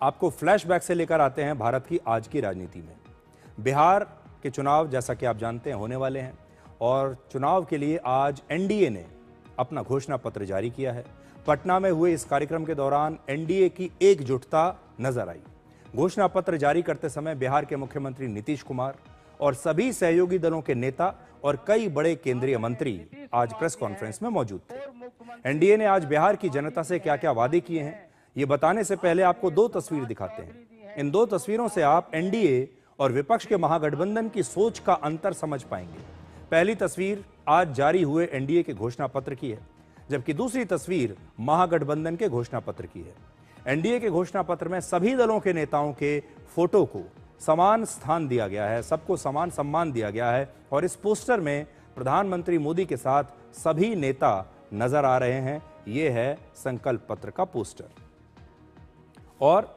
आपको फ्लैशबैक से लेकर आते हैं भारत की आज की राजनीति में। बिहार के चुनाव जैसा कि आप जानते हैं होने वाले हैं और चुनाव के लिए आज एनडीए ने अपना घोषणा पत्र जारी किया है। पटना में हुए इस कार्यक्रम के दौरान एनडीए की एकजुटता नजर आई। घोषणा पत्र जारी करते समय बिहार के मुख्यमंत्री नीतीश कुमार और सभी सहयोगी दलों के नेता और कई बड़े केंद्रीय मंत्री आज प्रेस कॉन्फ्रेंस में मौजूद थे। एनडीए ने आज बिहार की जनता से क्या क्या वादे किए हैं, ये बताने से पहले आपको दो तस्वीर दिखाते हैं। इन दो तस्वीरों से आप एनडीए और विपक्ष के महागठबंधन की सोच का अंतर समझ पाएंगे। पहली तस्वीर आज जारी हुए एनडीए के घोषणा पत्र की है, जबकि दूसरी तस्वीर महागठबंधन के घोषणा पत्र की है। एनडीए के घोषणा पत्र में सभी दलों के नेताओं के फोटो को समान स्थान दिया गया है, सबको समान सम्मान दिया गया है और इस पोस्टर में प्रधानमंत्री मोदी के साथ सभी नेता नजर आ रहे हैं। यह है संकल्प पत्र का पोस्टर और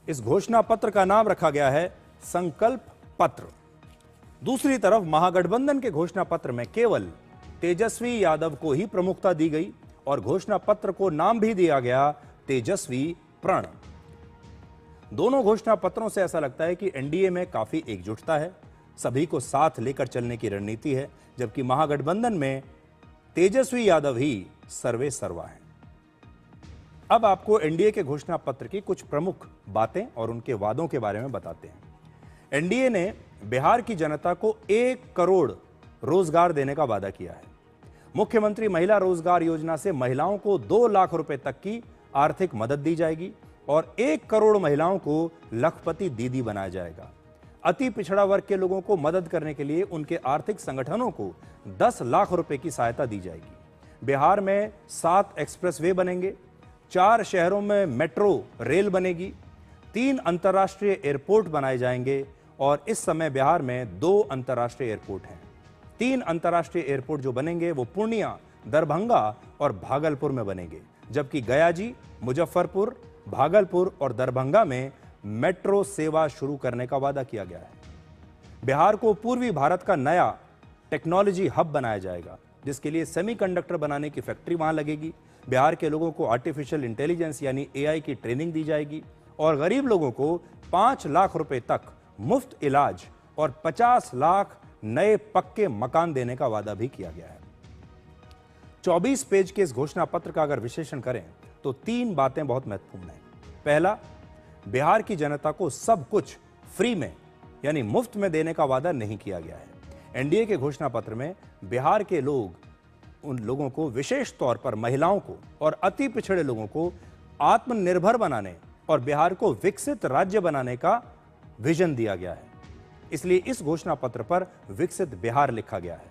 इस घोषणा पत्र का नाम रखा गया है संकल्प पत्र। दूसरी तरफ महागठबंधन के घोषणा पत्र में केवल तेजस्वी यादव को ही प्रमुखता दी गई और घोषणा पत्र को नाम भी दिया गया तेजस्वी प्रण। दोनों घोषणा पत्रों से ऐसा लगता है कि एनडीए में काफी एकजुटता है, सभी को साथ लेकर चलने की रणनीति है, जबकि महागठबंधन में तेजस्वी यादव ही सर्वे सर्वा है। अब आपको एनडीए के घोषणा पत्र की कुछ प्रमुख बातें और उनके वादों के बारे में बताते हैं। एनडीए ने बिहार की जनता को 1 करोड़ रोजगार देने का वादा किया है। मुख्यमंत्री महिला रोजगार योजना से महिलाओं को 2 लाख रुपए तक की आर्थिक मदद दी जाएगी और 1 करोड़ महिलाओं को लखपति दीदी बनाया जाएगा। अति पिछड़ा वर्ग के लोगों को मदद करने के लिए उनके आर्थिक संगठनों को 10 लाख रुपए की सहायता दी जाएगी। बिहार में 7 एक्सप्रेसवे बनेंगे, 4 शहरों में मेट्रो रेल बनेगी, 3 अंतर्राष्ट्रीय एयरपोर्ट बनाए जाएंगे और इस समय बिहार में 2 अंतर्राष्ट्रीय एयरपोर्ट हैं। 3 अंतर्राष्ट्रीय एयरपोर्ट जो बनेंगे वो पूर्णिया, दरभंगा और भागलपुर में बनेंगे, जबकि गयाजी, मुजफ्फरपुर, भागलपुर और दरभंगा में मेट्रो सेवा शुरू करने का वादा किया गया है। बिहार को पूर्वी भारत का नया टेक्नोलॉजी हब बनाया जाएगा, जिसके लिए सेमीकंडक्टर बनाने की फैक्ट्री वहां लगेगी। बिहार के लोगों को आर्टिफिशियल इंटेलिजेंस यानी एआई की ट्रेनिंग दी जाएगी और गरीब लोगों को 5 लाख रुपए तक मुफ्त इलाज और 50 लाख नए पक्के मकान देने का वादा भी किया गया है। 24 पेज के इस घोषणा पत्र का अगर विश्लेषण करें तो 3 बातें बहुत महत्वपूर्ण हैं। पहला, बिहार की जनता को सब कुछ फ्री में यानी मुफ्त में देने का वादा नहीं किया गया है। एनडीए के घोषणा पत्र में बिहार के लोग, उन लोगों को, विशेष तौर पर महिलाओं को और अति पिछड़े लोगों को आत्मनिर्भर बनाने और बिहार को विकसित राज्य बनाने का विजन दिया गया है। इसलिए इस घोषणा पत्र पर विकसित बिहार लिखा गया है।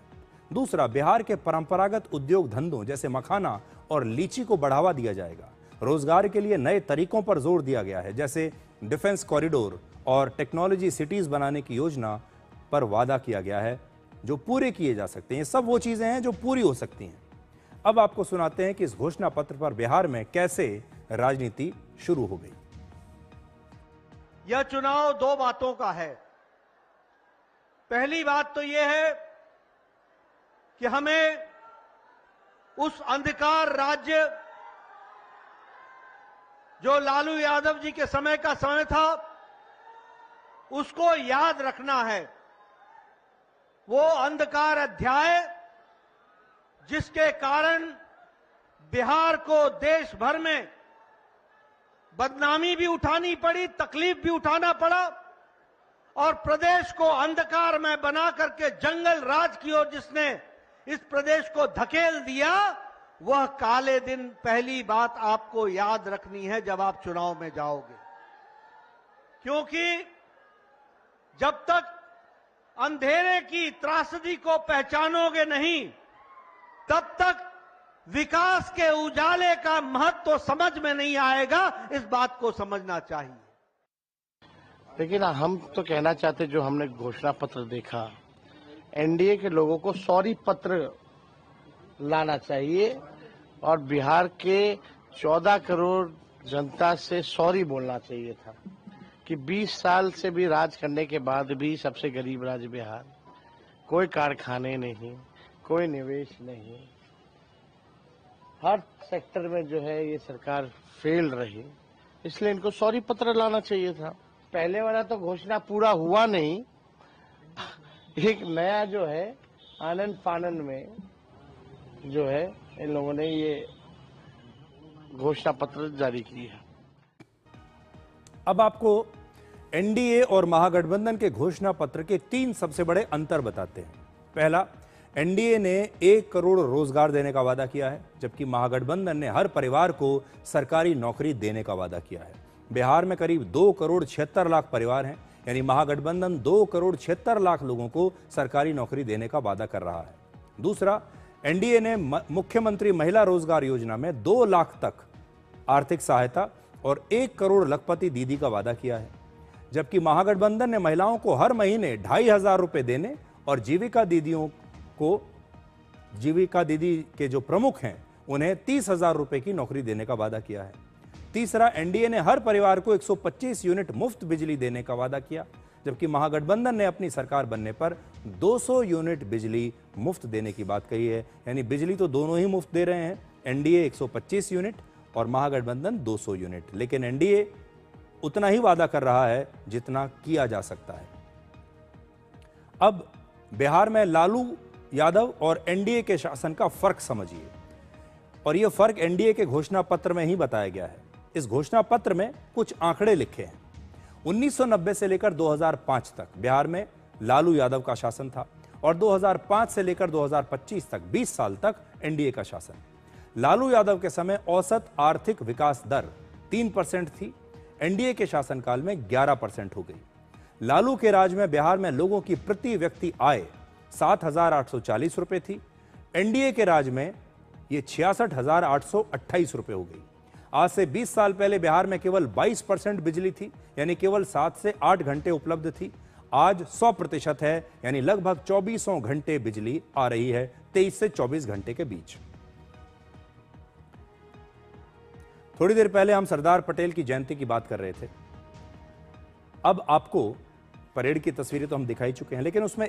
दूसरा, बिहार के परंपरागत उद्योग धंधों जैसे मखाना और लीची को बढ़ावा दिया जाएगा। रोजगार के लिए नए तरीकों पर जोर दिया गया है, जैसे डिफेंस कॉरिडोर और टेक्नोलॉजी सिटीज बनाने की योजना पर वादा किया गया है, जो पूरे किए जा सकते हैं। ये सब वो चीजें हैं जो पूरी हो सकती हैं। अब आपको सुनाते हैं कि इस घोषणा पत्र पर बिहार में कैसे राजनीति शुरू हो गई। यह चुनाव 2 बातों का है। पहली बात तो यह है कि हमें उस अंधकार राज्य जो लालू यादव जी के समय का समय था, उसको याद रखना है। वो अंधकार अध्याय जिसके कारण बिहार को देश भर में बदनामी भी उठानी पड़ी, तकलीफ भी उठाना पड़ा और प्रदेश को अंधकार में बना करके जंगल राज की ओर जिसने इस प्रदेश को धकेल दिया, वह काले दिन पहली बात आपको याद रखनी है जब आप चुनाव में जाओगे। क्योंकि जब तक अंधेरे की त्रासदी को पहचानोगे नहीं, तब तक विकास के उजाले का महत्व समझ में नहीं आएगा। इस बात को समझना चाहिए। लेकिन हम तो कहना चाहते, जो हमने घोषणा पत्र देखा, एनडीए के लोगों को सॉरी पत्र लाना चाहिए और बिहार के 14 करोड़ जनता से सॉरी बोलना चाहिए था कि 20 साल से भी राज करने के बाद भी सबसे गरीब राज्य बिहार, कोई कारखाने नहीं, कोई निवेश नहीं, हर सेक्टर में जो है ये सरकार फेल रही इसलिए इनको सॉरी पत्र लाना चाहिए था। पहले वाला तो घोषणा पूरा हुआ नहीं, एक नया जो है आनंद फानन में जो है इन लोगों ने ये घोषणा पत्र जारी की है। अब आपको एनडीए और महागठबंधन के घोषणा पत्र के 3 सबसे बड़े अंतर बताते हैं। पहला, एनडीए ने 1 करोड़ रोजगार देने का वादा किया है, जबकि महागठबंधन ने हर परिवार को सरकारी नौकरी देने का वादा किया है। बिहार में करीब 2 करोड़ 76 लाख परिवार हैं, यानी महागठबंधन 2 करोड़ 76 लाख लोगों को सरकारी नौकरी देने का वादा कर रहा है। दूसरा, एनडीए ने मुख्यमंत्री महिला रोजगार योजना में 2 लाख तक आर्थिक सहायता और 1 करोड़ लखपति दीदी का वादा किया है, जबकि महागठबंधन ने महिलाओं को हर महीने 2,500 रुपए देने और जीविका दीदी के जो प्रमुख हैं उन्हें 30,000 रुपए की नौकरी देने का वादा किया है। तीसरा, एनडीए ने हर परिवार को 125 यूनिट मुफ्त बिजली देने का वादा किया, जबकि महागठबंधन ने अपनी सरकार बनने पर 200 यूनिट बिजली मुफ्त देने की बात कही है। यानी बिजली तो दोनों ही मुफ्त दे रहे हैं, एनडीए 125 यूनिट और महागठबंधन 200 यूनिट, लेकिन एनडीए उतना ही वादा कर रहा है जितना किया जा सकता है। अब बिहार में लालू यादव और एनडीए के शासन का फर्क समझिए, और यह फर्क एनडीए के घोषणा पत्र में ही बताया गया है। इस घोषणा पत्र में कुछ आंकड़े लिखे हैं। 1990 से लेकर 2005 तक बिहार में लालू यादव का शासन था और 2005 से लेकर 2025 तक 20 साल तक एनडीए का शासन। लालू यादव के समय औसत आर्थिक विकास दर 3% थी, एनडीए के शासनकाल में 11% हो गई। लालू के राज में बिहार में लोगों की प्रति व्यक्ति आय 7,840 रुपए थी, एनडीए के राज में यह 66,828 रुपए हो गई। आज से 20 साल पहले बिहार में केवल 22% बिजली थी, यानी केवल 7 से 8 घंटे उपलब्ध थी। आज 100% है, यानी लगभग 2400 घंटे बिजली आ रही है 23 से 24 घंटे के बीच। थोड़ी देर पहले हम सरदार पटेल की जयंती की बात कर रहे थे। अब आपको परेड की तस्वीरें तो हम दिखाई चुके हैं, लेकिन उसमें